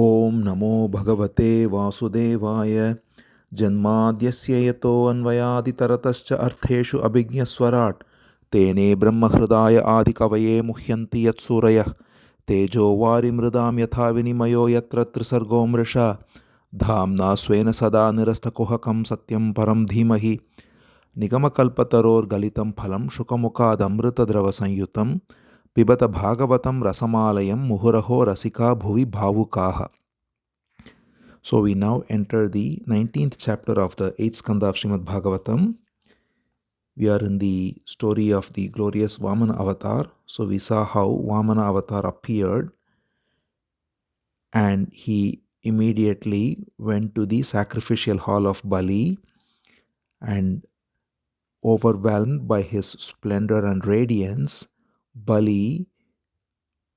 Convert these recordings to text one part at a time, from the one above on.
Om Namo Bhagavate Vasudevaya Janmadhyasya Yato Anvayaditaratascha Artheshu Abhignaswarat Tene Brahmahridaya Adikavaye Muhyanti Yatsurayah Tejo Varimridam Yatha Vinimayo Yatra Trisargo Mrisha Dhamna Swena Sada Nirastakohakam Satyam Param Dhimahi Nigamakalpataror Galitam Phalam Shukamukad Amrita Drava Sanyutam Pibata Bhagavatam Rasamalayam Muhuraho Rasika Bhuvi Bhavukaha. So we now enter the 19th chapter of the 8th Skandha of Srimad Bhagavatam. We are in the story of the glorious Vamana avatar. So we saw how Vamana avatar appeared and he immediately went to the sacrificial hall of Bali, and overwhelmed by his splendor and radiance, Bali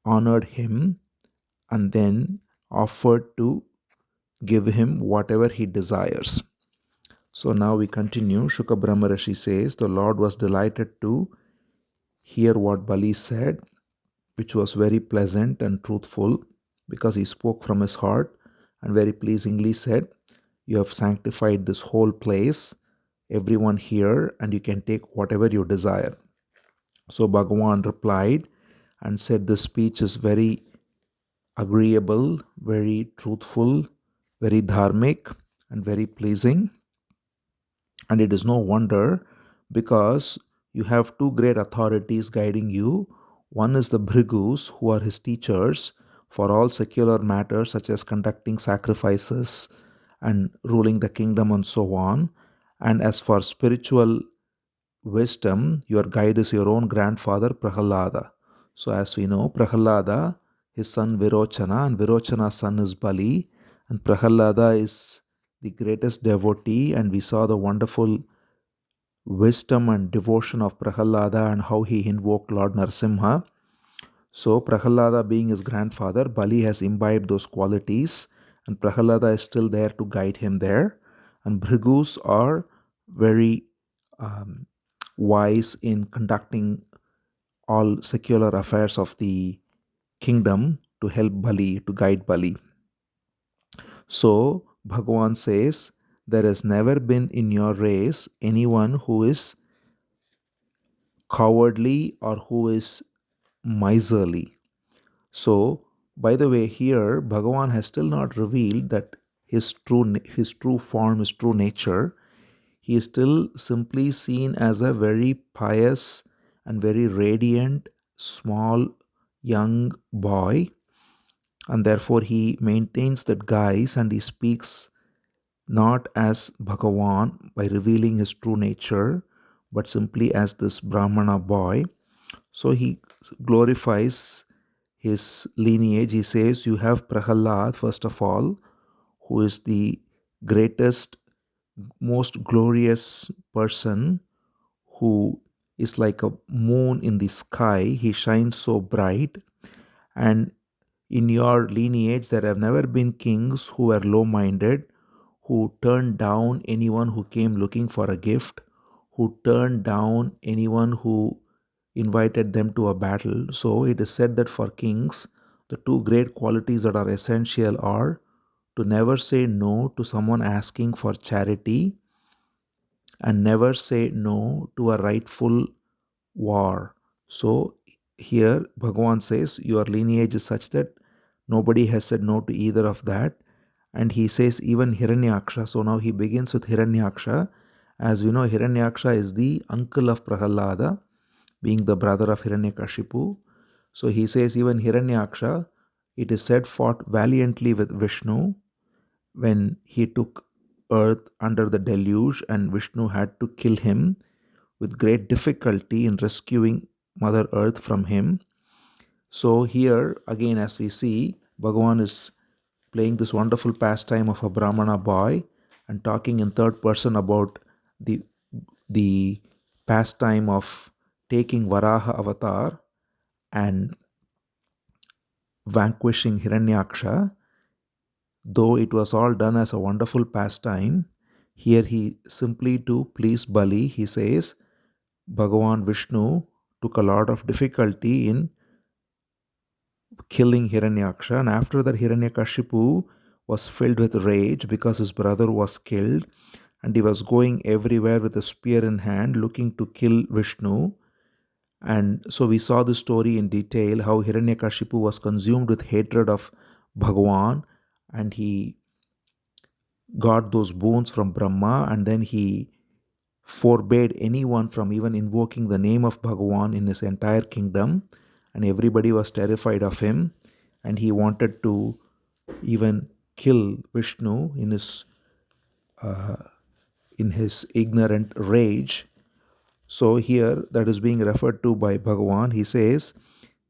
honored him and then offered to give him whatever he desires. So now we continue. Shuka Brahma Rishi says, the Lord was delighted to hear what Bali said, which was very pleasant and truthful, because he spoke from his heart and very pleasingly said, you have sanctified this whole place, everyone here, and you can take whatever you desire. So Bhagavan replied and said, this speech is very agreeable, very truthful, very dharmic, and very pleasing. And it is no wonder, because you have two great authorities guiding you. One is the Bhrigus, who are his teachers for all secular matters such as conducting sacrifices and ruling the kingdom and so on. And as for spiritual wisdom, your guide is your own grandfather Prahalada. So as we know, Prahalada, his son Virochana, and Virochana's son is Bali, and Prahalada is the greatest devotee, and we saw the wonderful wisdom and devotion of Prahalada and how he invoked Lord Narasimha. So Prahalada being his grandfather, Bali has imbibed those qualities, and Prahalada is still there to guide him there. And Bhrigus are very wise in conducting all secular affairs of the kingdom to help Bali, to guide Bali. So Bhagavan says, there has never been in your race anyone who is cowardly or who is miserly. So, by the way, here Bhagavan has still not revealed that his true form, his true nature. He is still simply seen as a very pious and very radiant, small, young boy, and therefore he maintains that guise and he speaks not as Bhagavan by revealing his true nature, but simply as this Brahmana boy. So he glorifies his lineage. He says, you have Prahalad, first of all, who is the greatest, most glorious person, who is like a moon in the sky. He shines so bright. And in your lineage, there have never been kings who were low-minded, who turned down anyone who came looking for a gift, who turned down anyone who invited them to a battle. So it is said that for kings, the two great qualities that are essential are to never say no to someone asking for charity and never say no to a rightful war. So here Bhagavan says your lineage is such that nobody has said no to either of that. And he says even Hiranyaksha. So now he begins with Hiranyaksha. As we know, Hiranyaksha is the uncle of Prahalada, being the brother of Hiranyakashipu. So he says even Hiranyaksha, it is said, fought valiantly with Vishnu when he took earth under the deluge, and Vishnu had to kill him with great difficulty in rescuing Mother Earth from him. So here again, as we see, Bhagavan is playing this wonderful pastime of a Brahmana boy and talking in third person about the pastime of taking Varaha avatar and vanquishing Hiranyaksha. Though it was all done as a wonderful pastime, here he simply to please Bali, he says, Bhagavan Vishnu took a lot of difficulty in killing Hiranyaksha. And after that, Hiranyakashipu was filled with rage because his brother was killed, and he was going everywhere with a spear in hand looking to kill Vishnu. And so we saw the story in detail how Hiranyakashipu was consumed with hatred of Bhagavan, and he got those boons from Brahma, and then he forbade anyone from even invoking the name of Bhagavan in his entire kingdom, and everybody was terrified of him, and he wanted to even kill Vishnu in his ignorant rage. So here that is being referred to by Bhagavan. He says,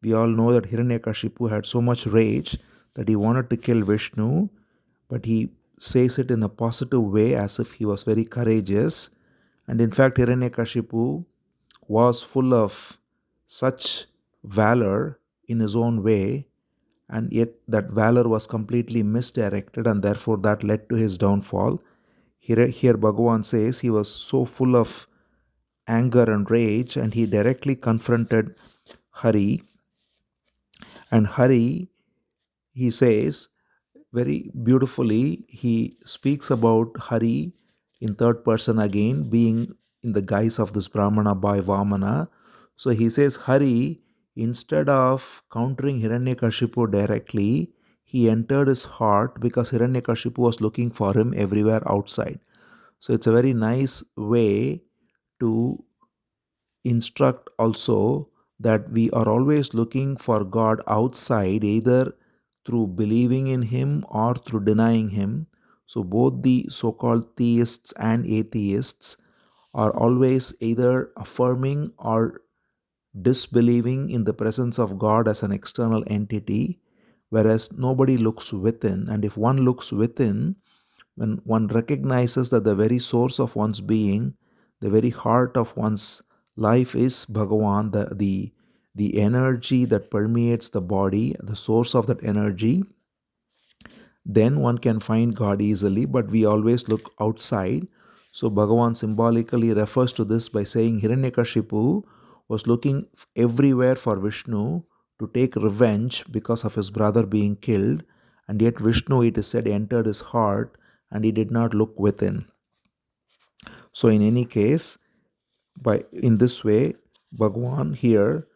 we all know that Hiranyakashipu had so much rage that he wanted to kill Vishnu, but he says it in a positive way as if he was very courageous. And in fact, Hiranyakashipu was full of such valor in his own way, and yet that valor was completely misdirected, and therefore that led to his downfall. Here Bhagavan says he was so full of anger and rage, and he directly confronted Hari. And Hari, he says very beautifully, he speaks about Hari in third person again, being in the guise of this Brahmana by Vamana. So he says, Hari, instead of countering Hiranyakashipu directly, he entered his heart because Hiranyakashipu was looking for him everywhere outside. So it's a very nice way to instruct also that we are always looking for God outside, either through believing in Him or through denying Him. So, both the so called theists and atheists are always either affirming or disbelieving in the presence of God as an external entity, whereas nobody looks within. And if one looks within, when one recognizes that the very source of one's being, the very heart of one's life is Bhagavan, the energy that permeates the body, the source of that energy, then one can find God easily, but we always look outside. So Bhagavan symbolically refers to this by saying Hiranyakashipu was looking everywhere for Vishnu to take revenge because of his brother being killed, and yet Vishnu, it is said, entered his heart and he did not look within. So in any case, in this way, Bhagavan here,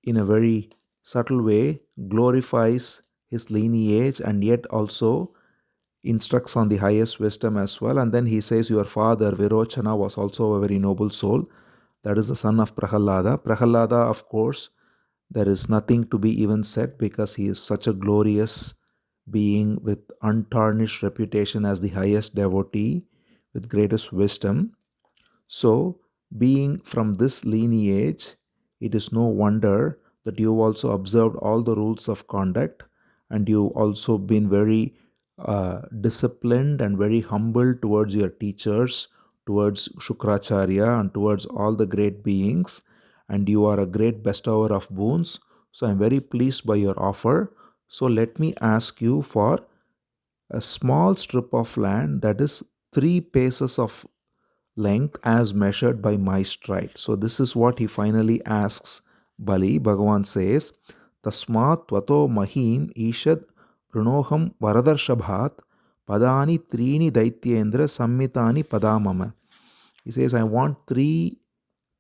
in a very subtle way, glorifies his lineage and yet also instructs on the highest wisdom as well. And then he says, your father Virochana was also a very noble soul. That is the son of Prahalada. Prahalada, of course, there is nothing to be even said because he is such a glorious being with untarnished reputation as the highest devotee with greatest wisdom. So, being from this lineage, it is no wonder that you also observed all the rules of conduct, and you also been very disciplined and very humble towards your teachers, towards Shukracharya, and towards all the great beings, and you are a great bestower of boons. So, I am very pleased by your offer. So, let me ask you for a small strip of land that is 3 paces of length as measured by my stride. So this is what he finally asks Bali. Bhagavan says, Tasmat tvato mahim ishad runoham varadarshabhat padani trini daityendra sammitani padamama. He says, I want 3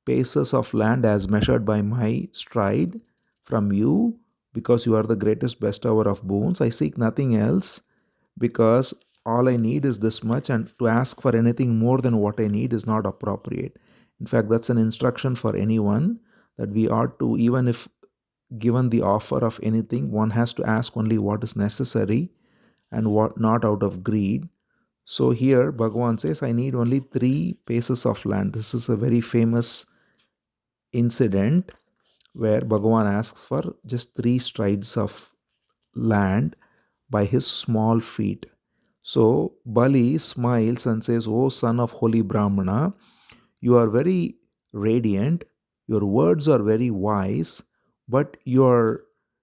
paces of land as measured by my stride from you because you are the greatest bestower of boons. I seek nothing else because all I need is this much, and to ask for anything more than what I need is not appropriate. In fact, that's an instruction for anyone that we ought to, even if given the offer of anything, one has to ask only what is necessary and what not out of greed. So here Bhagavan says, I need only 3 paces of land. This is a very famous incident where Bhagavan asks for just 3 strides of land by his small feet. So Bali smiles and says, O son of holy Brahmana, you are very radiant, your words are very wise, but your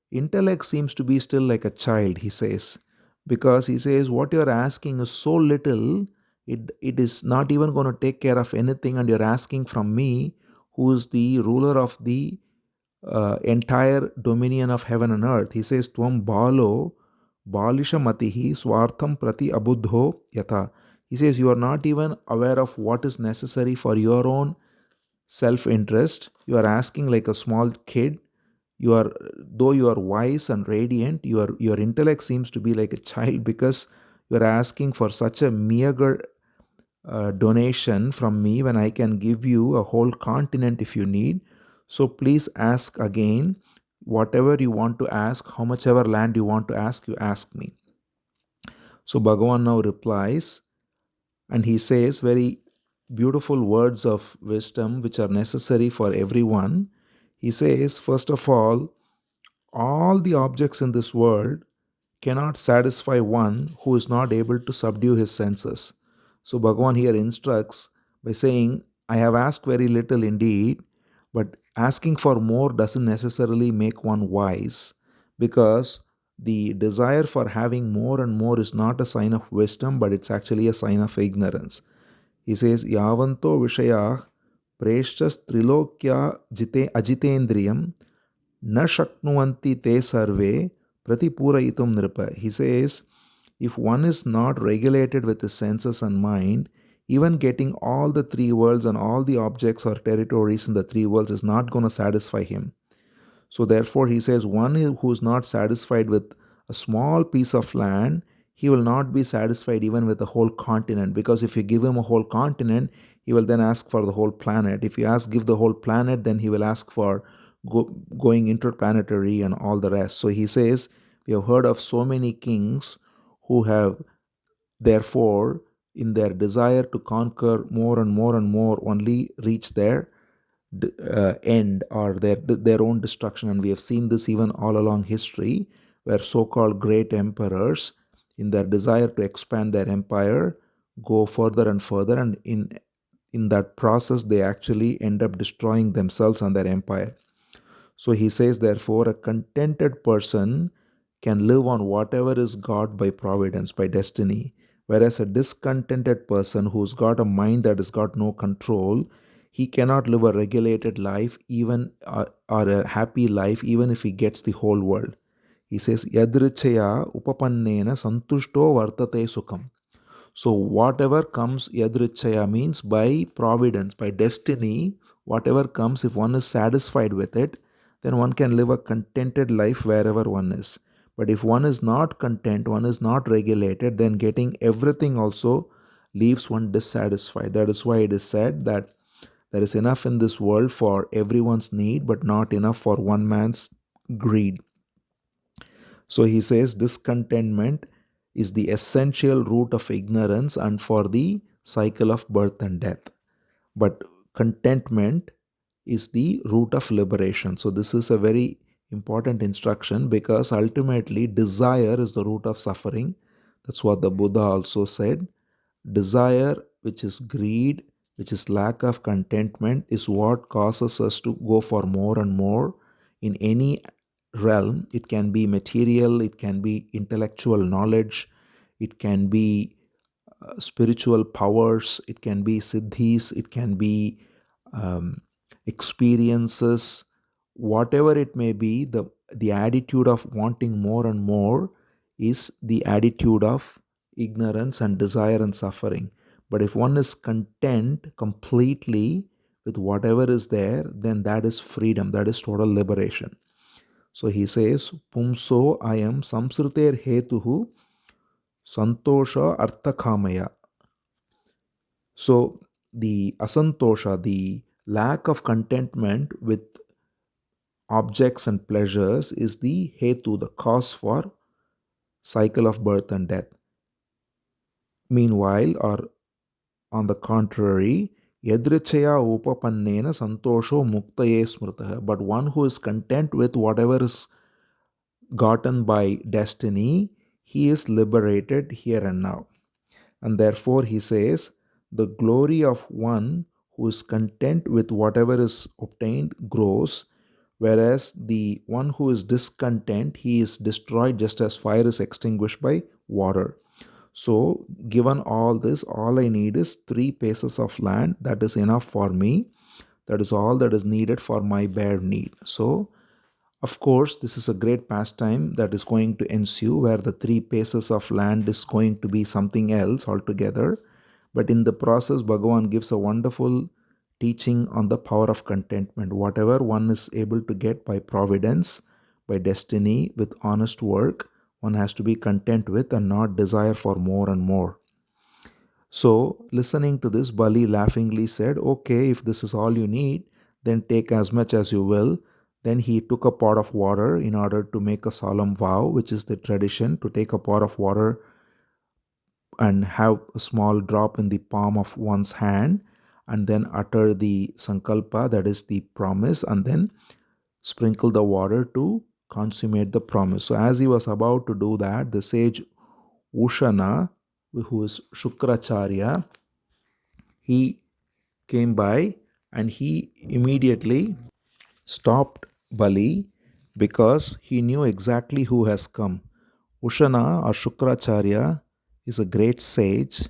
intellect seems to be still like a child, he says. Because he says, what you're asking is so little, it is not even going to take care of anything, and you're asking from me, who is the ruler of the entire dominion of heaven and earth. He says, Tvam balo balisha matihi swartham prati abuddho yata. He says, you are not even aware of what is necessary for your own self-interest. You are asking like a small kid. You are, though you are wise and radiant, your intellect seems to be like a child, because you are asking for such a meager donation from me when I can give you a whole continent if you need. So please ask again. Whatever you want to ask, how much ever land you want to ask, you ask me. So Bhagavan now replies, and he says very beautiful words of wisdom which are necessary for everyone. He says, first of all the objects in this world cannot satisfy one who is not able to subdue his senses. So Bhagavan here instructs by saying, I have asked very little indeed, but asking for more doesn't necessarily make one wise, because the desire for having more and more is not a sign of wisdom, but it's actually a sign of ignorance. He says, Yavanto Vishaya Preshchas Trilokya Ajitendriyam Na Shaknuvanti Te Sarve Pratipurayitum Nripa. He says, if one is not regulated with his senses and mind, even getting all the three worlds and all the objects or territories in the three worlds is not going to satisfy him. So therefore, he says, one who is not satisfied with a small piece of land, he will not be satisfied even with the whole continent. Because if you give him a whole continent, he will then ask for the whole planet. If you give the whole planet, then he will ask for going interplanetary and all the rest. So he says, we have heard of so many kings who have, therefore, in their desire to conquer more and more and more, only reach their end or their own destruction. And we have seen this even all along history, where so-called great emperors, in their desire to expand their empire, go further and further, and in that process they actually end up destroying themselves and their empire. So he says, therefore, a contented person can live on whatever is got by providence, by destiny, whereas a discontented person who's got a mind that has got no control, he cannot live a regulated life, even or a happy life, even if he gets the whole world. He says, Yadrichaya upapannena santushto vartate sukham. So whatever comes, yadrichaya means by providence, by destiny, whatever comes, if one is satisfied with it, then one can live a contented life wherever one is. But if one is not content, one is not regulated, then getting everything also leaves one dissatisfied. That is why it is said that there is enough in this world for everyone's need, but not enough for one man's greed. So he says discontentment is the essential root of ignorance and for the cycle of birth and death. But contentment is the root of liberation. So this is a very important instruction, because ultimately desire is the root of suffering. That's what the Buddha also said. Desire, which is greed, which is lack of contentment, is what causes us to go for more and more in any realm. It can be material, it can be intellectual knowledge, it can be spiritual powers, it can be siddhis, it can be experiences, whatever it may be. The attitude of wanting more and more is the attitude of ignorance and desire and suffering. But if one is content completely with whatever is there, then that is freedom, that is total liberation. So he says, Pumso ayam samsriter hetuhu santosha arthakamaya. So the asantosha, the lack of contentment with objects and pleasures, is the hetu, the cause for cycle of birth and death. Meanwhile, or on the contrary, yadrichaya upapannena santosho muktaye smrtah. But one who is content with whatever is gotten by destiny, he is liberated here and now. And therefore, he says, the glory of one who is content with whatever is obtained grows, whereas the one who is discontent, he is destroyed just as fire is extinguished by water. So, given all this, all I need is 3 paces of land. That is enough for me. That is all that is needed for my bare need. So, of course, this is a great pastime that is going to ensue where the three paces of land is going to be something else altogether. But in the process, Bhagavan gives a wonderful teaching on the power of contentment. Whatever one is able to get by providence, by destiny, with honest work, one has to be content with and not desire for more and more. So, listening to this, Bali laughingly said, "Okay, if this is all you need, then take as much as you will." Then he took a pot of water in order to make a solemn vow, which is the tradition to take a pot of water and have a small drop in the palm of one's hand, and then utter the sankalpa, that is the promise, and then sprinkle the water to consummate the promise. So, as he was about to do that, the sage Ushana, who is Shukracharya, he came by and he immediately stopped Bali because he knew exactly who has come. Ushana or Shukracharya is a great sage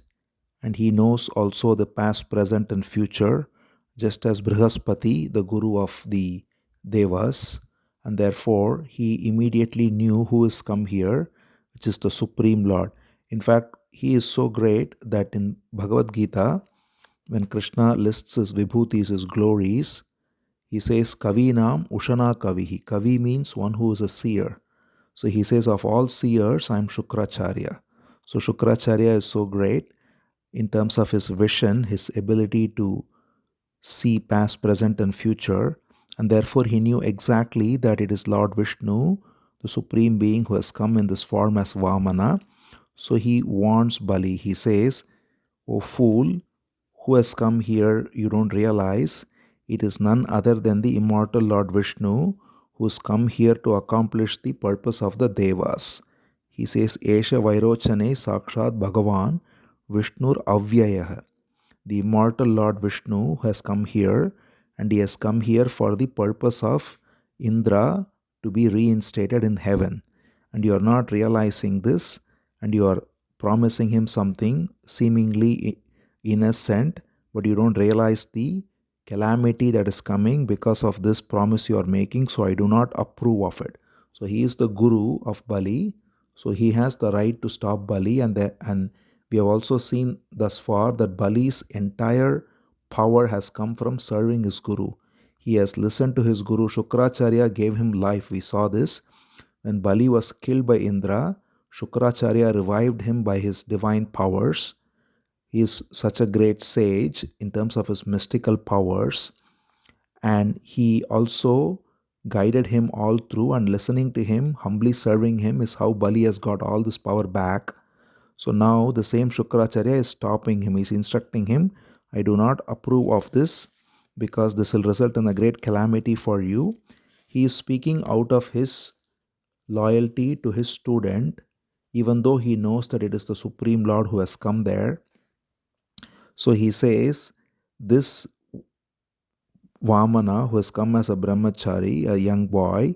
and he knows also the past, present, and future, just as Brihaspati, the guru of the Devas, and therefore he immediately knew who has come here, which is the Supreme Lord. In fact, he is so great that in Bhagavad Gita, when Krishna lists his vibhutis, his glories, he says, Kavinam Ushana Kavihi. Kavi means one who is a seer. So he says, of all seers, I am Shukracharya. So Shukracharya is so great in terms of his vision, his ability to see past, present, and future. And therefore, he knew exactly that it is Lord Vishnu, the Supreme Being, who has come in this form as Vamana. So he warns Bali. He says, O fool, who has come here, you don't realize it is none other than the immortal Lord Vishnu who has come here to accomplish the purpose of the Devas. He says, Esha Vairochane Sakshat Bhagavan Vishnur Avyayah. The immortal Lord Vishnu has come here, and he has come here for the purpose of Indra to be reinstated in heaven. And you are not realizing this, and you are promising him something seemingly innocent, but you don't realize the calamity that is coming because of this promise you are making. So I do not approve of it. So he is the guru of Bali. So he has the right to stop Bali, and we have also seen thus far that Bali's entire power has come from serving his guru. He has listened to his guru. Shukracharya gave him life. We saw this. When Bali was killed by Indra, Shukracharya revived him by his divine powers. He is such a great sage in terms of his mystical powers. And he also guided him all through, and listening to him, humbly serving him, is how Bali has got all this power back. So now the same Shukracharya is stopping him. He's instructing him, I do not approve of this because this will result in a great calamity for you. He is speaking out of his loyalty to his student, even though he knows that it is the Supreme Lord who has come there. So he says, this Vamana, who has come as a brahmachari, a young boy,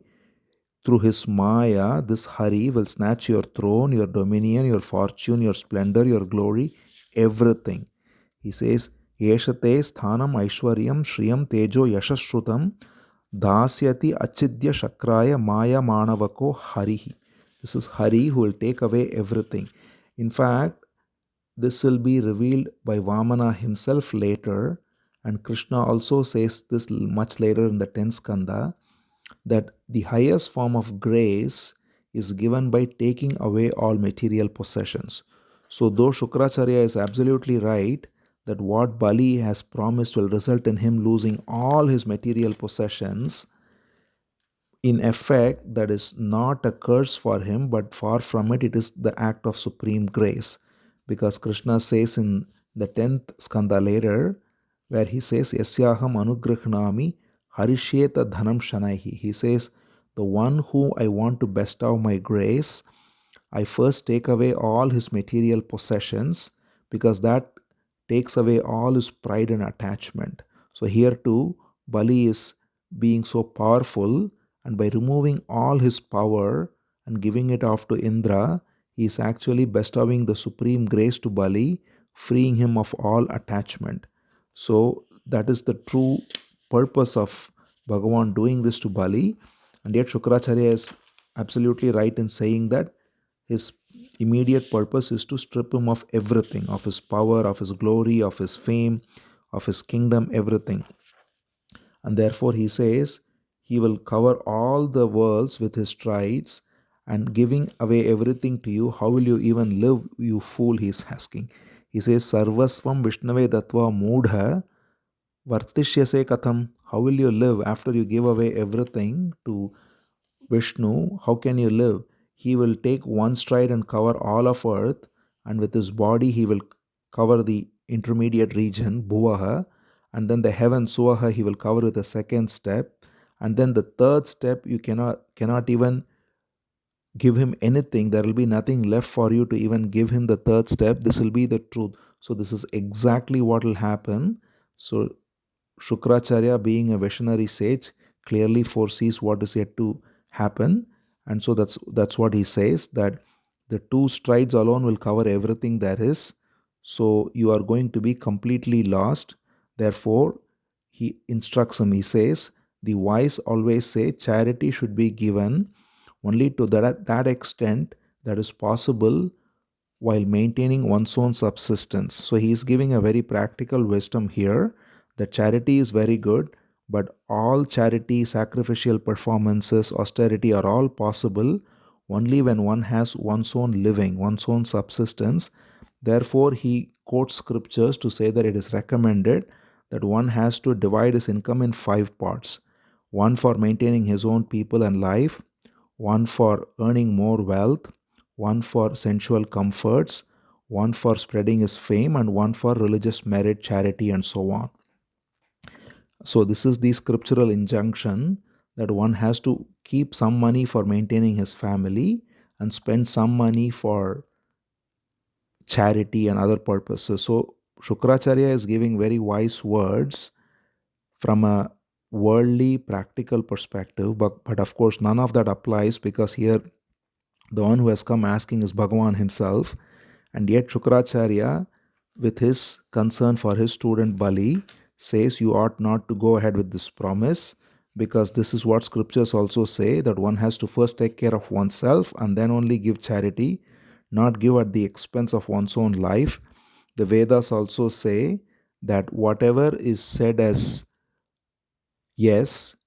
through his Maya, this Hari will snatch your throne, your dominion, your fortune, your splendor, your glory, everything. He says, Yeshate sthanam aishwaryam shriyam tejo yashashrutam dasyati achidya shakraya maya manavako harihi. This is Hari who will take away everything. In fact, this will be revealed by Vamana himself later, and Krishna also says this much later in the 10th Skandha, that the highest form of grace is given by taking away all material possessions. So, though Shukracharya is absolutely right that what Bali has promised will result in him losing all his material possessions, in effect, that is not a curse for him, but far from it, it is the act of supreme grace. Because Krishna says in the 10th skanda later, where he says, Yasyaham anugrahnami harishyeta dhanam shanaihi. He says, the one who I want to bestow my grace, I first take away all his material possessions, because that takes away all his pride and attachment. So here too, Bali is being so powerful, and by removing all his power and giving it off to Indra, he is actually bestowing the supreme grace to Bali, freeing him of all attachment. So that is the true purpose of Bhagavan doing this to Bali. And yet Shukracharya is absolutely right in saying that his immediate purpose is to strip him of everything, of his power, of his glory, of his fame, of his kingdom, everything. And therefore he says he will cover all the worlds with his strides, and giving away everything to you, how will you even live, you fool? He is asking. He says, Sarvasvam Vishnave Datva Moodha Vartishyase Katham. How will you live after you give away everything to Vishnu? How can you live? He will take one stride and cover all of earth, and with his body he will cover the intermediate region, Bhuvaha, and then the heaven, Suvaha, he will cover with the second step, and then the third step you cannot even give him anything. There will be nothing left for you to even give him the third step. This will be the truth. So this is exactly what will happen. So Shukracharya, being a visionary sage, clearly foresees what is yet to happen, and so that's what he says, that the two strides alone will cover everything there is. So you are going to be completely lost. Therefore, he instructs him. He says, the wise always say charity should be given only to that extent that is possible while maintaining one's own subsistence. So he is giving a very practical wisdom here that charity is very good, but all charity, sacrificial performances, austerity are all possible only when one has one's own living, one's own subsistence. Therefore, he quotes scriptures to say that it is recommended that one has to divide his income in 5 parts: one for maintaining his own people and life, one for earning more wealth, one for sensual comforts, one for spreading his fame, and one for religious merit, charity, and so on. So, this is the scriptural injunction that one has to keep some money for maintaining his family and spend some money for charity and other purposes. So, Shukracharya is giving very wise words from a worldly, practical perspective, but of course, none of that applies, because here the one who has come asking is Bhagavan himself. And yet Shukracharya, with his concern for his student Bali, says you ought not to go ahead with this promise, because this is what scriptures also say, that one has to first take care of oneself and then only give charity, not give at the expense of one's own life. The Vedas also say that whatever is said as yes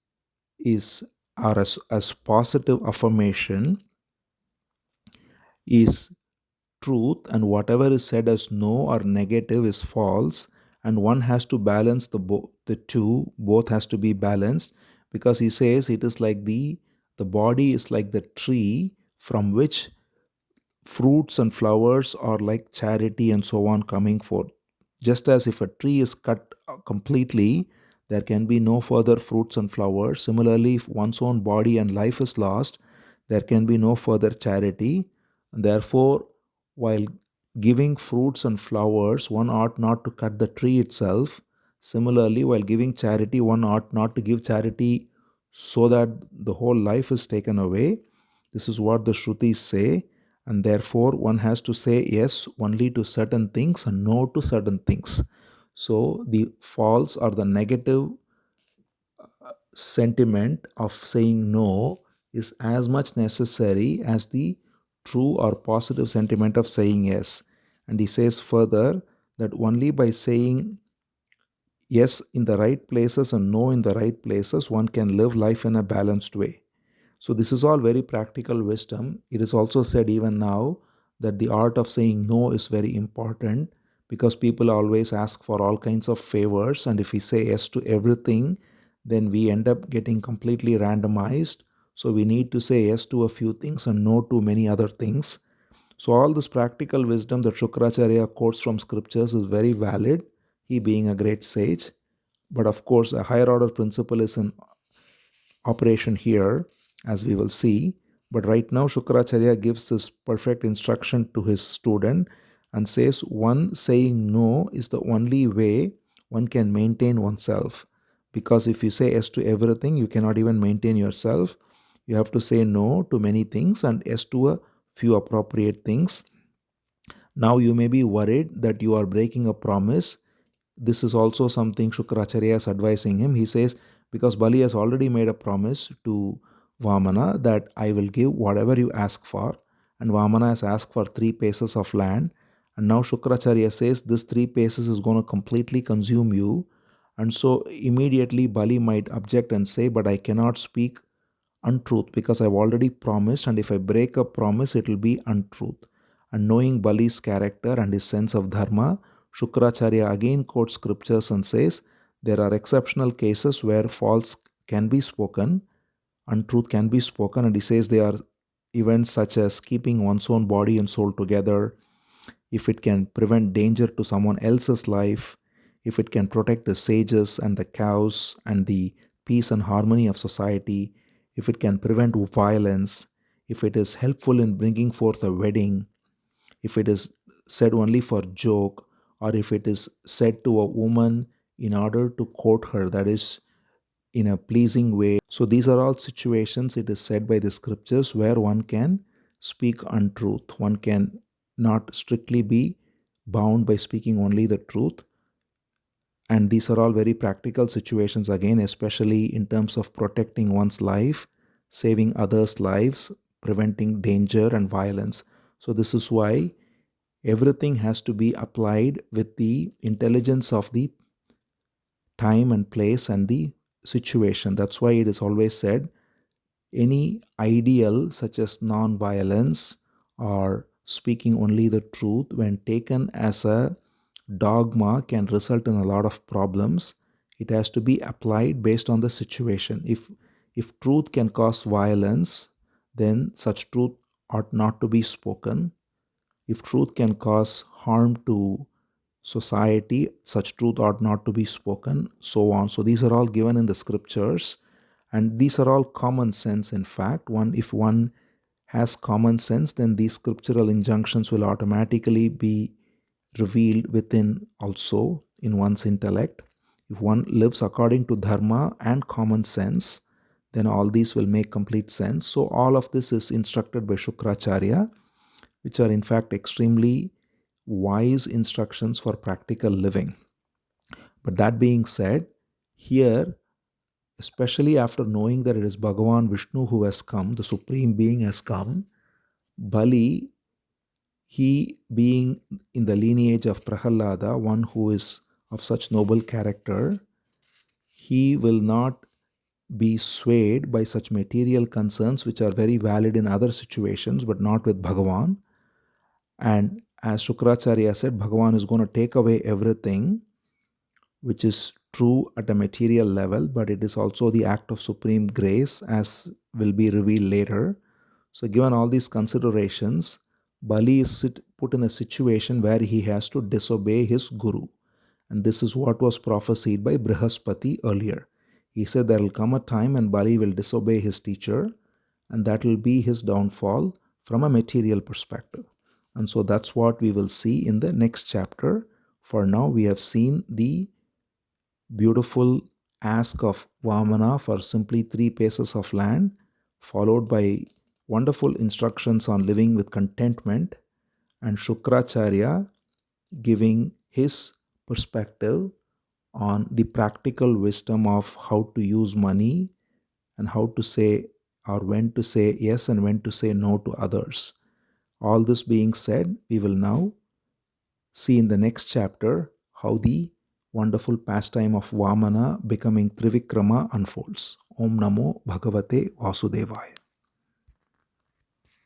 is, or as positive affirmation, is truth, and whatever is said as no or negative is false, and one has to balance the two. Both has to be balanced, because he says it is like the body is like the tree from which fruits and flowers are like charity and so on coming forth. Just as if a tree is cut completely, there can be no further fruits and flowers. Similarly, if one's own body and life is lost, there can be no further charity. And therefore, while giving fruits and flowers, one ought not to cut the tree itself. Similarly, while giving charity, one ought not to give charity so that the whole life is taken away. This is what the Shrutis say, and therefore one has to say yes only to certain things and no to certain things. So the false or the negative sentiment of saying no is as much necessary as the true or positive sentiment of saying yes. And he says further that only by saying yes in the right places and no in the right places, one can live life in a balanced way. So, this is all very practical wisdom. It is also said even now that the art of saying no is very important, because people always ask for all kinds of favors, and if we say yes to everything, then we end up getting completely randomized. So, we need to say yes to a few things and no to many other things. So, all this practical wisdom that Shukracharya quotes from scriptures is very valid, he being a great sage. But of course, a higher order principle is in operation here, as we will see. But right now, Shukracharya gives this perfect instruction to his student and says one saying no is the only way one can maintain oneself. Because if you say yes to everything, you cannot even maintain yourself. You have to say no to many things and yes to a few appropriate things. Now, you may be worried that you are breaking a promise. this is also something Shukracharya is advising him. He says, because Bali has already made a promise to Vamana that I will give whatever you ask for. And Vamana has asked for 3 paces of land. And now Shukracharya says this 3 paces is going to completely consume you. And so immediately Bali might object and say, but I cannot speak untruth because I've already promised, and if I break a promise, it will be untruth. And knowing Bali's character and his sense of dharma, Shukracharya again quotes scriptures and says there are exceptional cases where false can be spoken, untruth can be spoken, and he says they are events such as keeping one's own body and soul together, if it can prevent danger to someone else's life, if it can protect the sages and the cows and the peace and harmony of society, if it can prevent violence, if it is helpful in bringing forth a wedding, if it is said only for joke, or if it is said to a woman in order to court her, that is in a pleasing way. So these are all situations, it is said by the scriptures, where one can speak untruth. One can not strictly be bound by speaking only the truth. And these are all very practical situations, again, especially in terms of protecting one's life, saving others' lives, preventing danger and violence. So this is why everything has to be applied with the intelligence of the time and place and the situation. That's why it is always said any ideal such as non-violence or speaking only the truth, when taken as a dogma, can result in a lot of problems. It has to be applied based on the situation. If truth can cause violence, then such truth ought not to be spoken. If truth can cause harm to society, such truth ought not to be spoken, so on. So these are all given in the scriptures, and these are all common sense. In fact, if one has common sense, then these scriptural injunctions will automatically be revealed within also in one's intellect. If one lives according to dharma and common sense, then all these will make complete sense. So all of this is instructed by Shukracharya, which are in fact extremely wise instructions for practical living. But that being said, here, especially after knowing that it is Bhagavan Vishnu who has come, the Supreme Being has come, Bali, he being in the lineage of Prahalada, one who is of such noble character, he will not be swayed by such material concerns which are very valid in other situations but not with Bhagavan. And as Shukracharya said, Bhagavan is going to take away everything which is true at a material level, but it is also the act of supreme grace, as will be revealed later. So given all these considerations, Bali is put in a situation where he has to disobey his guru. And this is what was prophesied by Brihaspati earlier. He said there will come a time when Bali will disobey his teacher, and that will be his downfall from a material perspective. And so that's what we will see in the next chapter. For now, we have seen the beautiful ask of Vamana for simply 3 paces of land, followed by wonderful instructions on living with contentment, and Shukracharya giving his perspective on the practical wisdom of how to use money and how to say or when to say yes and when to say no to others. All this being said, we will now see in the next chapter how the wonderful pastime of Vamana becoming Trivikrama unfolds. Om Namo Bhagavate Vasudevaya.